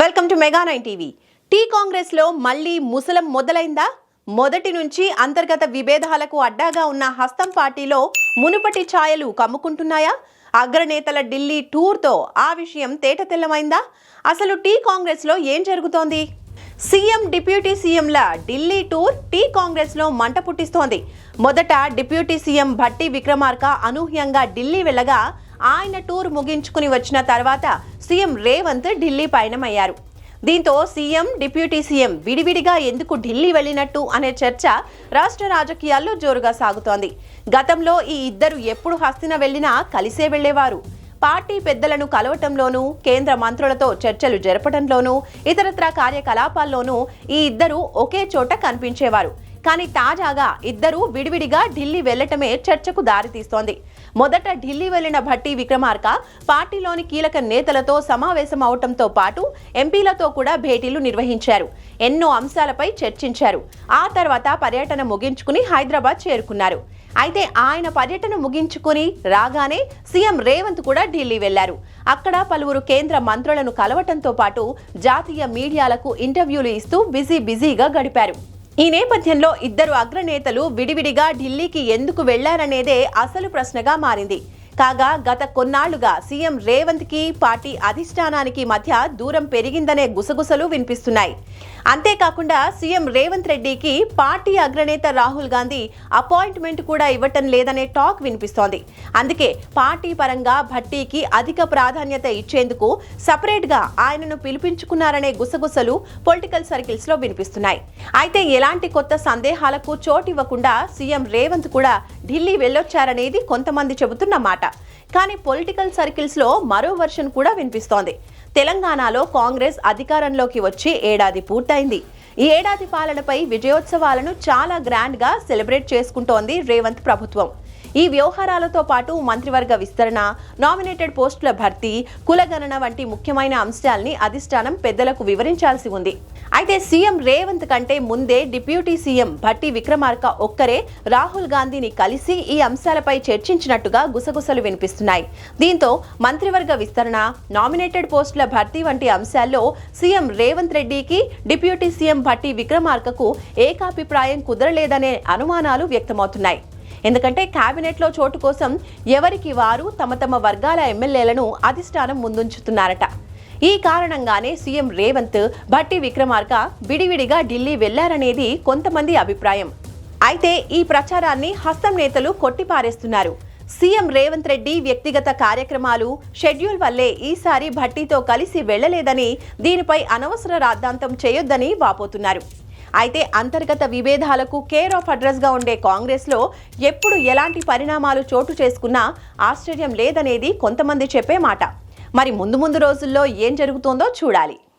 Welcome to mega 9 TV. T Congress లో మళ్ళీ ముసలం మొదలైందా? మొదటి నుంచి అంతర్గత విభేదాలకు అడ్డాగా ఉన్న హస్తం పార్టీలో మునుపటి ఛాయలు కమ్ముకుంటున్నాయా? అగ్రనేతల ఢిల్లీ టూర్తో ఆ విషయం తేటతెల్లమైందా? అసలు టీ కాంగ్రెస్ లో ఏం జరుగుతోంది? సీఎం డిప్యూటీ సీఎంల ఢిల్లీ టూర్ టీ కాంగ్రెస్ లో మంట పుట్టిస్తోంది. మొదట డిప్యూటీ సీఎం భట్టి విక్రమార్క అనూహ్యంగా ఢిల్లీ వెళ్ళగా ఆయన టూర్ ముగించుకుని వచ్చిన తర్వాత సీఎం రేవంత్ ఢిల్లీ పయనమయ్యారు. దీంతో సీఎం డిప్యూటీ సీఎం విడివిడిగా ఎందుకు ఢిల్లీ వెళ్ళినట్టు అనే చర్చ రాష్ట్ర రాజకీయాల్లో జోరుగా సాగుతోంది. గతంలో ఈ ఇద్దరు ఎప్పుడు హస్తిన వెళ్లినా కలిసే వెళ్లేవారు. పార్టీ పెద్దలను కలవటంలోనూ, కేంద్ర మంత్రులతో చర్చలు జరపడంలోనూ, ఇతరత్రా కార్యకలాపాల్లోనూ ఈ ఇద్దరు ఒకే చోట కనిపించేవారు. కానీ తాజాగా ఇద్దరు విడివిడిగా ఢిల్లీ వెళ్లటమే చర్చకు దారితీస్తోంది. మొదట ఢిల్లీ వెళ్లిన భట్టి విక్రమార్క పార్టీలోని కీలక నేతలతో సమావేశం అవటంతో పాటు ఎంపీలతో కూడా భేటీలు నిర్వహించారు. ఎన్నో అంశాలపై చర్చించారు. ఆ తర్వాత పర్యటన ముగించుకుని హైదరాబాద్ చేరుకున్నారు. అయితే ఆయన పర్యటన ముగించుకుని రాగానే సీఎం రేవంత్ కూడా ఢిల్లీ వెళ్లారు. అక్కడ పలువురు కేంద్ర మంత్రులను కలవటంతో పాటు జాతీయ మీడియాలకు ఇంటర్వ్యూలు ఇస్తూ బిజీగా గడిపారు. ఈ నేపథ్యంలో ఇద్దరు అగ్రనేతలు విడివిడిగా ఢిల్లీకి ఎందుకు వెళ్లారనేదే అసలు ప్రశ్నగా మారింది. కాగా గత కొన్నాళ్లుగా సీఎం రేవంత్ కి పార్టీ అధిష్టానానికి మధ్య దూరం పెరిగిందనే గుసగుసలు వినిపిస్తున్నాయి. అంతేకాకుండా సీఎం రేవంత్ రెడ్డికి పార్టీ అగ్రనేత రాహుల్ గాంధీ అపాయింట్మెంట్ కూడా ఇవ్వటం లేదనే టాక్ వినిపిస్తోంది. అందుకే పార్టీ పరంగా భట్టీకి అధిక ప్రాధాన్యత ఇచ్చేందుకు సపరేట్ గా ఆయనను పిలిపించుకున్నారనే గుసగుసలు పొలిటికల్ సర్కిల్స్ లో వినిపిస్తున్నాయి. అయితే ఎలాంటి కొత్త సందేహాలకు చోటివ్వకుండా సీఎం రేవంత్ కూడా ఢిల్లీ వెళ్ళొచ్చారనేది కొంతమంది చెబుతున్న మాట. కానీ పొలిటికల్ సర్కిల్స్ లో మరో వర్షన్ కూడా వినిపిస్తోంది. తెలంగాణలో కాంగ్రెస్ అధికారంలోకి వచ్చి ఏడాది పూర్తయింది. ఈ ఏడాది పాలనపై విజయోత్సవాలను చాలా గ్రాండ్ గా సెలబ్రేట్ చేసుకుంటోంది రేవంత్ ప్రభుత్వం. ఈ వ్యవహారాలతో పాటు మంత్రివర్గ విస్తరణ, నామినేటెడ్ పోస్టుల భర్తీ, కులగణన వంటి ముఖ్యమైన అంశాల్ని అధిష్టానం పెద్దలకు వివరించాల్సి ఉంది. అయితే సీఎం రేవంత్ కంటే ముందే డిప్యూటీ సీఎం భట్టి విక్రమార్క ఒక్కరే రాహుల్ గాంధీని కలిసి ఈ అంశాలపై చర్చించినట్టుగా గుసగుసలు వినిపిస్తున్నాయి. దీంతో మంత్రివర్గ విస్తరణ, నామినేటెడ్ పోస్టుల భర్తీ వంటి అంశాల్లో సీఎం రేవంత్ రెడ్డికి డిప్యూటీ సీఎం భట్టి విక్రమార్కకు ఏకాభిప్రాయం కుదరలేదనే అనుమానాలు వ్యక్తమవుతున్నాయి. ఎందుకంటే కేబినెట్ లో చోటు కోసం ఎవరికి వారు తమ వర్గాల ఎమ్మెల్యేలను అధిష్టానం ముందుంచుతున్నారట. ఈ కారణంగానే సీఎం రేవంత్ భట్టి విక్రమార్క విడివిడిగా ఢిల్లీ వెళ్లారనేది కొంతమంది అభిప్రాయం. అయితే ఈ ప్రచారాన్ని హస్తం నేతలు కొట్టిపారేస్తున్నారు. సీఎం రేవంత్ రెడ్డి వ్యక్తిగత కార్యక్రమాలు, షెడ్యూల్ వల్లే ఈసారి భట్టితో కలిసి వెళ్లలేదని, దీనిపై అనవసర రాద్ధాంతం చేయొద్దని వాపోతున్నారు. అయితే అంతర్గత విభేదాలకు కేర్ ఆఫ్ అడ్రస్ గా ఉండే కాంగ్రెస్ లో ఎప్పుడు ఎలాంటి పరిణామాలు చోటు చేసుకున్నా ఆశ్చర్యం లేదనేది కొంతమంది చెప్పే మాట. మరి ముందు రోజుల్లో ఏం జరుగుతోందో చూడాలి.